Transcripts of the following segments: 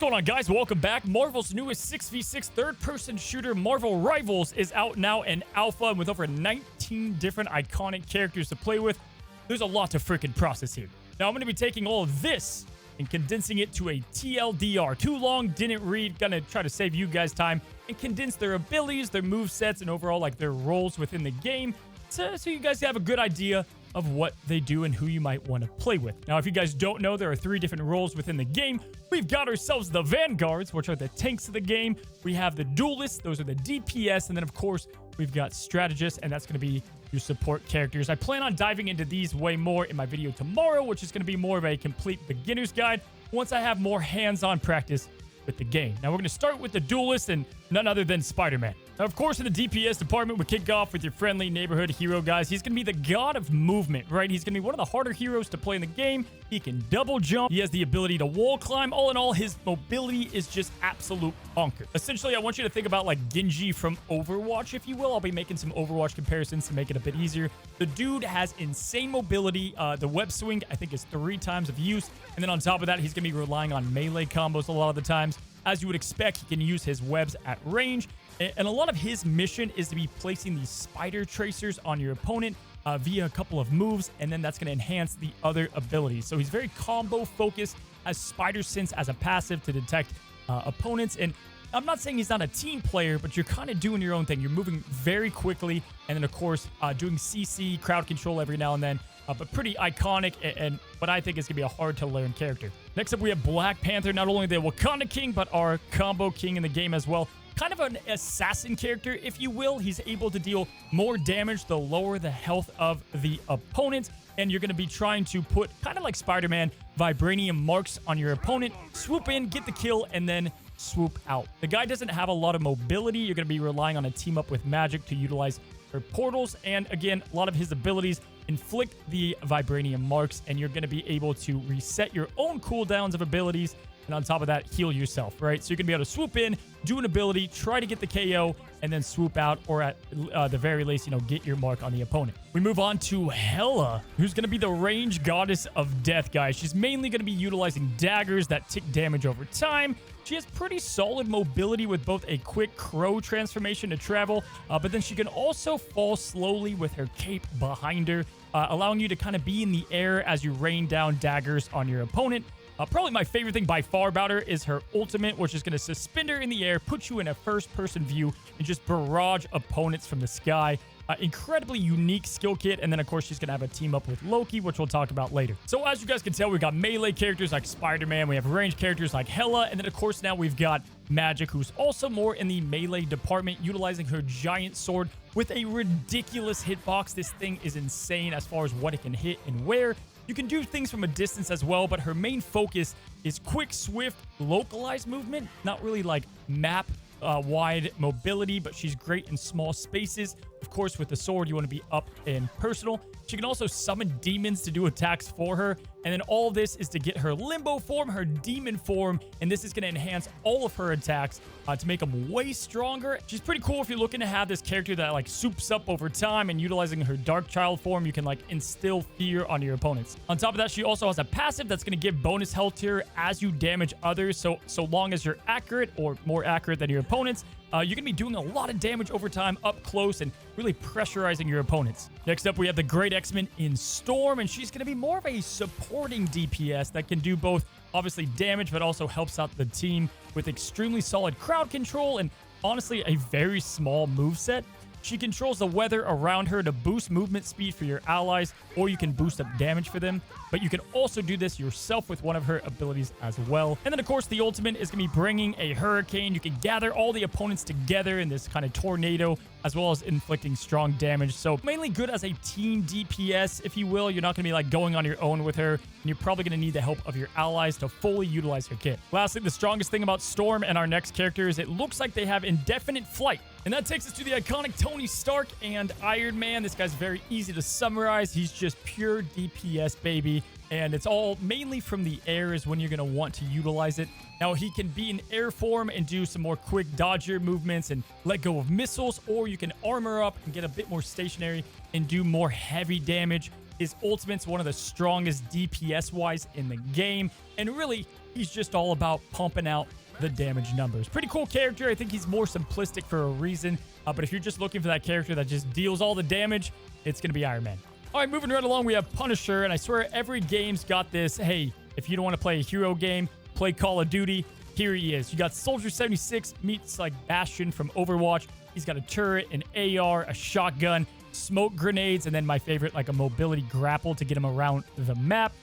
going on, guys? Welcome back. Marvel's newest 6v6 third-person shooter, Marvel Rivals, is out now in alpha, and with over 19 different iconic characters to play with, there's a lot to freaking process here. Now, I'm going to be taking all of this and condensing it to a TLDR. Too long, didn't read. Gonna try to save you guys time and condense their abilities, their movesets, and overall, like, their roles within the game, so you guys have a good idea of what they do and who you might want to play with. Now, if you guys don't know, there are 3 different roles within the game. We've got ourselves the Vanguards, which are the tanks of the game. We have the Duelists, those are the DPS, and then, of course, we've got Strategists, and that's going to be your support characters. I plan on diving into these way more in my video tomorrow, which is going to be more of a complete beginner's guide once I have more hands-on practice with the game. Now, we're going to start with the Duelist and none other than SpiderMan. Now, of course, in the DPS department, we kick off with your friendly neighborhood hero, guys. He's going to be the god of movement, right? He's going to be one of the harder heroes to play in the game. He can double jump. He has the ability to wall climb. All in all, his mobility is just absolute bonkers. Essentially, I want you to think about like Genji from Overwatch, if you will. I'll be making some Overwatch comparisons to make it a bit easier. The dude has insane mobility. The web swing, I think, is 3 times of use. And then on top of that, he's going to be relying on melee combos a lot of the times. As you would expect, he can use his webs at range. And a lot of his mission is to be placing these spider tracers on your opponent via a couple of moves, and then that's going to enhance the other abilities. So he's very combo focused, has spider sense as a passive to detect opponents. And I'm not saying he's not a team player, but you're kind of doing your own thing. You're moving very quickly, and then, of course, doing CC, crowd control every now and then. But pretty iconic, and what I think is going to be a hard-to-learn character. Next up, we have Black Panther, not only the Wakanda King, but our combo king in the game as well. Kind of an assassin character, if you will. He's able to deal more damage the lower the health of the opponent, and you're going to be trying to put, kind of like Spider-Man, vibranium marks on your opponent, swoop in, get the kill, and then swoop out. The guy doesn't have a lot of mobility. You're going to be relying on a team up with Magic to utilize her portals, and again, a lot of his abilities inflict the vibranium marks, and you're going to be able to reset your own cooldowns of abilities, and on top of that, heal yourself, right? So you're going to be able to swoop in, do an ability, try to get the KO, and then swoop out, or at the very least, get your mark on the opponent. We move on to Hela, who's going to be the range goddess of death, guys. She's mainly going to be utilizing daggers that tick damage over time. She has pretty solid mobility with both a quick crow transformation to travel, but then she can also fall slowly with her cape behind her, allowing you to kind of be in the air as you rain down daggers on your opponent. Probably my favorite thing by far about her is her ultimate, which is going to suspend her in the air, put you in a first-person view, and just barrage opponents from the sky. Incredibly unique skill kit, and then, of course, she's going to have a team up with Loki, which we'll talk about later. So, as you guys can tell, we've got melee characters like Spider-Man, we have range characters like Hela, and then, of course, now we've got Magic, who's also more in the melee department, utilizing her giant sword with a ridiculous hitbox. This thing is insane as far as what it can hit and where. You can do things from a distance as well, but her main focus is quick, swift, localized movement. Not really like map wide mobility, but she's great in small spaces. Of course, with the sword, you want to be up and personal. She can also summon demons to do attacks for her. And then all this is to get her limbo form, her demon form, and this is going to enhance all of her attacks to make them way stronger. She's pretty cool if you're looking to have this character that like soups up over time, and utilizing her Dark Child form, you can like instill fear on your opponents. On top of that, she also has a passive that's going to give bonus health to her as you damage others. So long as you're accurate or more accurate than your opponents, you're going to be doing a lot of damage over time up close and really pressurizing your opponents. Next up, we have the Great X-Men in Storm, and she's going to be more of a supporting DPS that can do both, obviously, damage, but also helps out the team with extremely solid crowd control and, honestly, a very small moveset. She controls the weather around her to boost movement speed for your allies, or you can boost up damage for them. But you can also do this yourself with one of her abilities as well. And then, of course, the ultimate is going to be bringing a hurricane. You can gather all the opponents together in this kind of tornado, as well as inflicting strong damage. So mainly good as a team DPS, if you will. You're not going to be like going on your own with her, and you're probably going to need the help of your allies to fully utilize her kit. Lastly, the strongest thing about Storm and our next character is it looks like they have indefinite flight. And that takes us to the iconic Tony Stark and Iron Man. This guy's very easy to summarize. He's just pure DPS, baby. And it's all mainly from the air is when you're going to want to utilize it. Now, he can be in air form and do some more quick dodger movements and let go of missiles, or you can armor up and get a bit more stationary and do more heavy damage. His ultimate's one of the strongest DPS-wise in the game, and really, He's just all about pumping out the damage numbers. Pretty cool character. I think he's more simplistic for a reason. But if you're just looking for that character that just deals all the damage, it's going to be Iron Man. All right, moving right along, we have Punisher. And I swear every game's got this. Hey, if you don't want to play a hero game, play Call of Duty. Here he is. You got Soldier 76 meets like Bastion from Overwatch. He's got a turret, an AR, a shotgun, smoke grenades, and then my favorite, like a mobility grapple to get him around the map.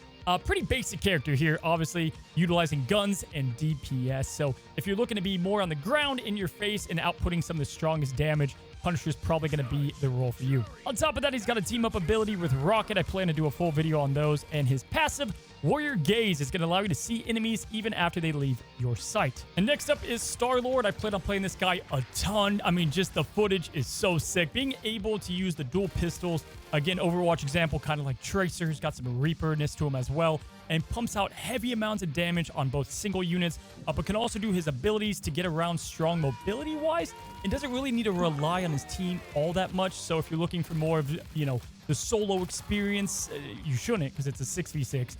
Pretty basic character here, obviously utilizing guns and DPS. So if you're looking to be more on the ground, in your face, and outputting some of the strongest damage, Punisher's probably going to be the role for you. On top of that, he's got a team-up ability with Rocket. I plan to do a full video on those. And his passive, Warrior Gaze, is going to allow you to see enemies even after they leave your sight. And next up is StarLord. I plan on playing this guy a ton. I mean, just the footage is so sick. Being able to use the dual pistols, again, Overwatch example, kind of like Tracer's, got some Reaper-ness to him as well, and pumps out heavy amounts of damage on both single units, but can also do his abilities to get around strong mobility-wise, and doesn't really need to rely on his team all that much. So if you're looking for more of, you know, the solo experience, you shouldn't, because it's a 6v6.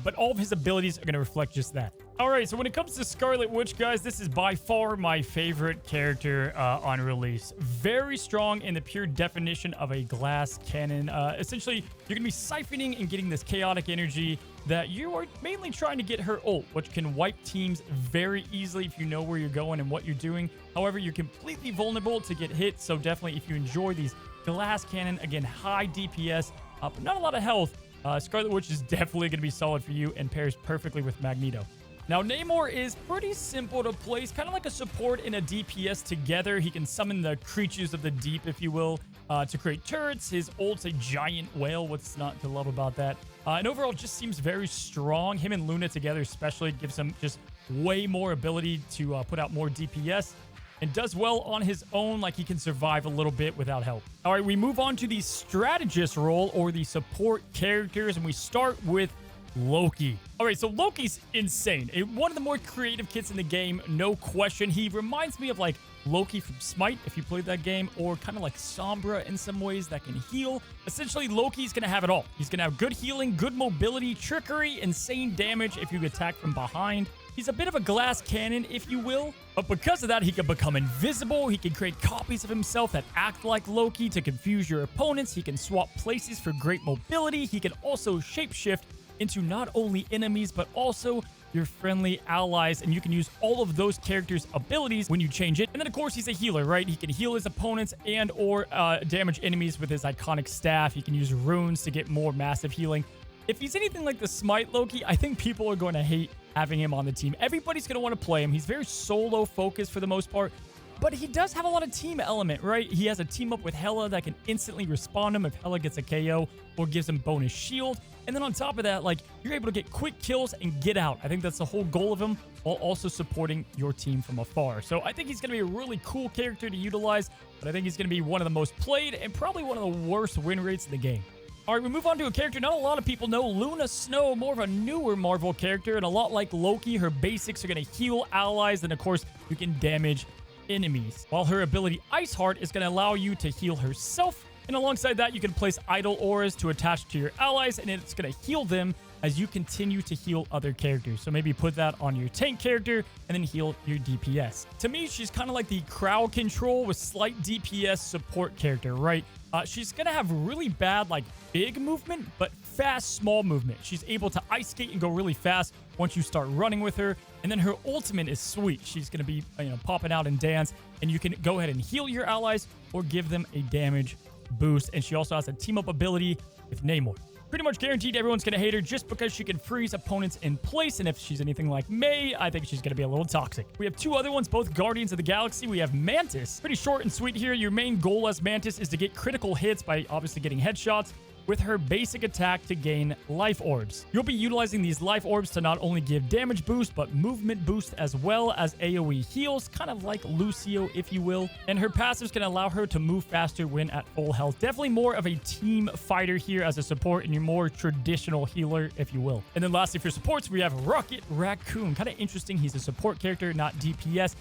But all of his abilities are going to reflect just that. All right, so when it comes to Scarlet Witch, guys, this is by far my favorite character on release. Very strong in the pure definition of a glass cannon. Essentially, you're going to be siphoning and getting this chaotic energy that you are mainly trying to get her ult, which can wipe teams very easily if you know where you're going and what you're doing. However, you're completely vulnerable to get hit, so definitely if you enjoy these glass cannon, again, high DPS, but not a lot of health, Scarlet Witch is definitely going to be solid for you and pairs perfectly with Magneto. Now, Namor is pretty simple to place, kind of like a support and a DPS together. He can summon the creatures of the deep, if you will, to create turrets. His ult's a giant whale. What's not to love about that? And overall, just seems very strong. Him and Luna together especially gives him just way more ability to put out more DPS. And does well on his own, like he can survive a little bit without help. All right, we move on to the strategist role, or the support characters, and we start with Loki. All right, so Loki's insane. One of the more creative kits in the game, no question. He reminds me of like Loki from Smite, if you played that game, or kind of like Sombra in some ways that can heal. Essentially, Loki's going to have it all. He's going to have good healing, good mobility, trickery, insane damage if you attack from behind. He's a bit of a glass cannon, if you will, but because of that, he can become invisible. He can create copies of himself that act like Loki to confuse your opponents. He can swap places for great mobility. He can also shapeshift into not only enemies, but also your friendly allies, and you can use all of those characters' abilities when you change it. And then, of course, he's a healer, right? He can heal his opponents and or damage enemies with his iconic staff. He can use runes to get more massive healing. If he's anything like the Smite Loki, I think people are going to hate having him on the team. Everybody's going to want to play him. He's very solo focused for the most part, but he does have a lot of team element, right? He has a team up with Hela that can instantly respond him if Hela gets a KO or gives him bonus shield. And then on top of that, like, you're able to get quick kills and get out. I think that's the whole goal of him, while also supporting your team from afar. So I think he's going to be a really cool character to utilize, but I think he's going to be one of the most played and probably one of the worst win rates in the game. All right, we move on to a character not a lot of people know, Luna Snow, more of a newer Marvel character, and a lot like Loki, her basics are going to heal allies, and of course, you can damage enemies. While her ability Ice Heart is going to allow you to heal herself, and alongside that, you can place idle auras to attach to your allies, and it's going to heal them as you continue to heal other characters. So maybe put that on your tank character and then heal your DPS. To me, she's kind of like the crowd control with slight DPS support character, right? She's going to have really bad, like, big movement, but fast, small movement. She's able to ice skate and go really fast once you start running with her. And then her ultimate is sweet. She's going to be, popping out and dance, and you can go ahead and heal your allies or give them a damage boost. And she also has a team-up ability with Namor. Pretty much guaranteed everyone's going to hate her just because she can freeze opponents in place. And if she's anything like May, I think she's going to be a little toxic. We have two other ones, both Guardians of the Galaxy. We have Mantis. Pretty short and sweet here. Your main goal as Mantis is to get critical hits by obviously getting headshots with her basic attack to gain life orbs. You'll be utilizing these life orbs to not only give damage boost, but movement boost as well as AoE heals, kind of like Lucio, if you will. And her passives can allow her to move faster when at full health. Definitely more of a team fighter here as a support, and your more traditional healer, if you will. And then lastly, for supports, we have Rocket Raccoon. Kind of interesting. He's a support character, not DPS.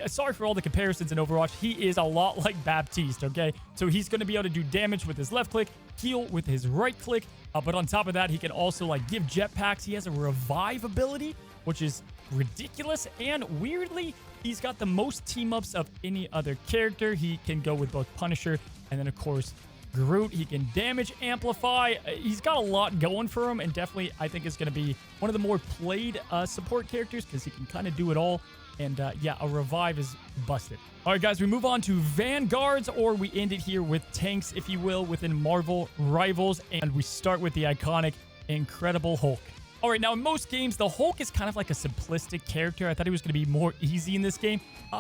Sorry for all the comparisons in Overwatch. He is a lot like Baptiste, okay? So he's going to be able to do damage with his left click, heal with his right click, but on top of that, he can also like give jetpacks. He has a revive ability which is ridiculous. And weirdly, he's got the most team-ups of any other character. He can go with both Punisher and then, of course, Groot. He can damage amplify. He's got a lot going for him, and definitely I think is going to be one of the more played support characters because he can kind of do it all. And yeah, a revive is busted. All right, guys, we move on to Vanguards, or we end it here with tanks, if you will, within Marvel Rivals. And we start with the iconic Incredible Hulk. All right, now in most games, the Hulk is kind of like a simplistic character. I thought he was going to be more easy in this game.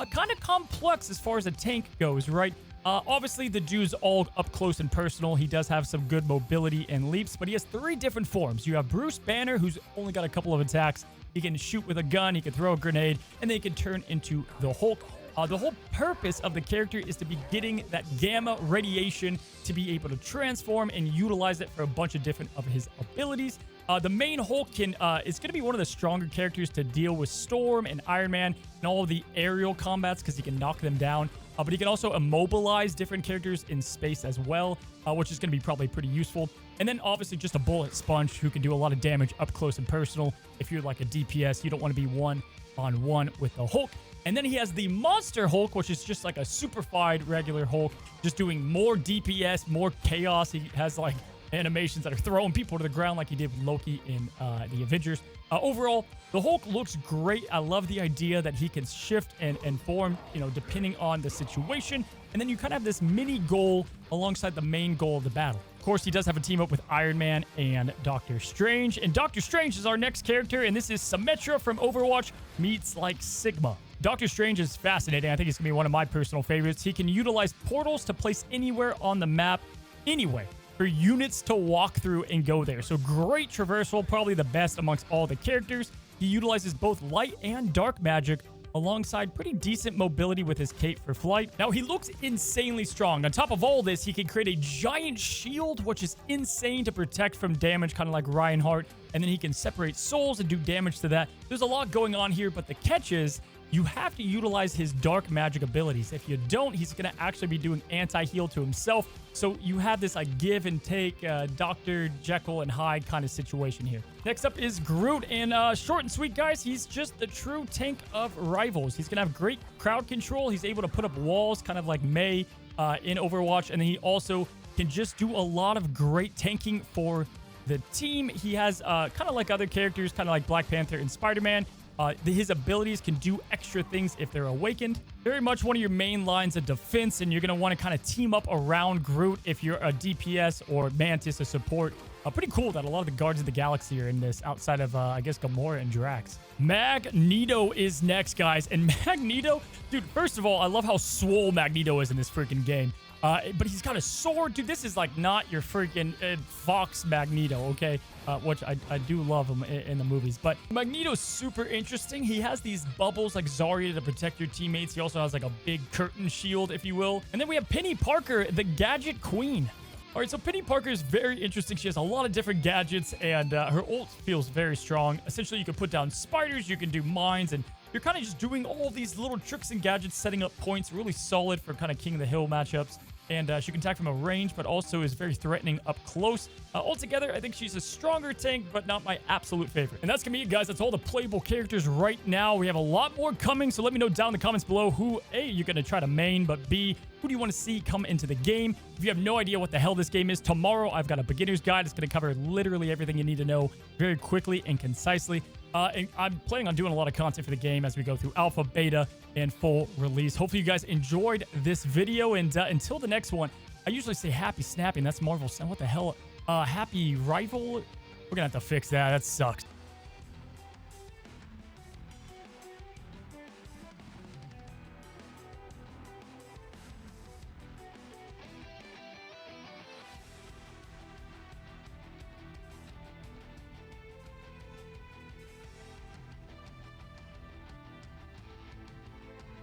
Kind of complex as far as a tank goes, right? Obviously, the dude's all up close and personal. He does have some good mobility and leaps, but he has 3 different forms. You have Bruce Banner, who's only got a couple of attacks. He can shoot with a gun, he can throw a grenade, and then he can turn into the Hulk. The whole purpose of the character is to be getting that gamma radiation to be able to transform and utilize it for a bunch of different of his abilities. The main Hulk is going to be one of the stronger characters to deal with Storm and Iron Man and all the aerial combats because he can knock them down. But he can also immobilize different characters in space as well, which is going to be probably pretty useful. And then obviously just a bullet sponge who can do a lot of damage up close and personal. If you're like a DPS, you don't want to be one-on-one with the Hulk. And then he has the Monster Hulk, which is just like a superfied regular Hulk, just doing more DPS, more chaos. He has like animations that are throwing people to the ground like he did with Loki in the Avengers. Overall, the Hulk looks great. I love the idea that he can shift and form, you know, depending on the situation. And then you kind of have this mini goal alongside the main goal of the battle. Of course, he does have a team up with Iron Man and Doctor Strange. And Doctor Strange is our next character, and this is Symmetra from Overwatch meets like Sigma. Doctor Strange is fascinating. I think he's going to be one of my personal favorites. He can utilize portals to place anywhere on the map, anyway, for units to walk through and go there. So great traversal, probably the best amongst all the characters. He utilizes both light and dark magic alongside pretty decent mobility with his cape for flight. Now, he looks insanely strong. On top of all this, he can create a giant shield, which is insane to protect from damage, kind of like Reinhardt. And then he can separate souls and do damage to that. There's a lot going on here, but the catch is you have to utilize his dark magic abilities. If you don't, he's going to actually be doing anti-heal to himself. So you have this like give and take Dr. Jekyll and Hyde kind of situation here. Next up is Groot, and short and sweet, guys. He's just the true tank of Rivals. He's going to have great crowd control. He's able to put up walls, kind of like Mei in Overwatch. And then he also can just do a lot of great tanking for the team. He has kind of like other characters, kind of like Black Panther and SpiderMan. His abilities can do extra things if they're awakened. Very much one of your main lines of defense, and you're going to want to kind of team up around Groot if you're a DPS or Mantis, a support. Pretty cool that a lot of the Guardians of the Galaxy are in this outside of, I guess, Gamora and Drax. Magneto is next, guys. And Magneto, dude, first of all, I love how swole Magneto is in this freaking game. But he's got a sword. Dude, this is like not your freaking Fox Magneto, okay? Which I do love him in the movies. But Magneto's super interesting. He has these bubbles like Zarya to protect your teammates. He also has like a big curtain shield, if you will. And then we have Penny Parker, the Gadget Queen. All right, so Penny Parker is very interesting. She has a lot of different gadgets, and her ult feels very strong. Essentially, you can put down spiders, you can do mines, and you're kind of just doing all these little tricks and gadgets, setting up points, really solid for kind of King of the Hill matchups. And she can attack from a range, but also is very threatening up close. Altogether, I think she's a stronger tank, but not my absolute favorite. And that's going to be it, guys. That's all the playable characters right now. We have a lot more coming, so let me know down in the comments below who, A, you're going to try to main, but B, who do you want to see come into the game? If you have no idea what the hell this game is, tomorrow I've got a beginner's guide. It's going to cover literally everything you need to know very quickly and concisely. And I'm planning on doing a lot of content for the game as we go through alpha, beta, and full release. Hopefully you guys enjoyed this video, and until the next one, I usually say happy snapping. That's Marvel. What the hell? Happy rival? We're gonna have to fix that. That sucks.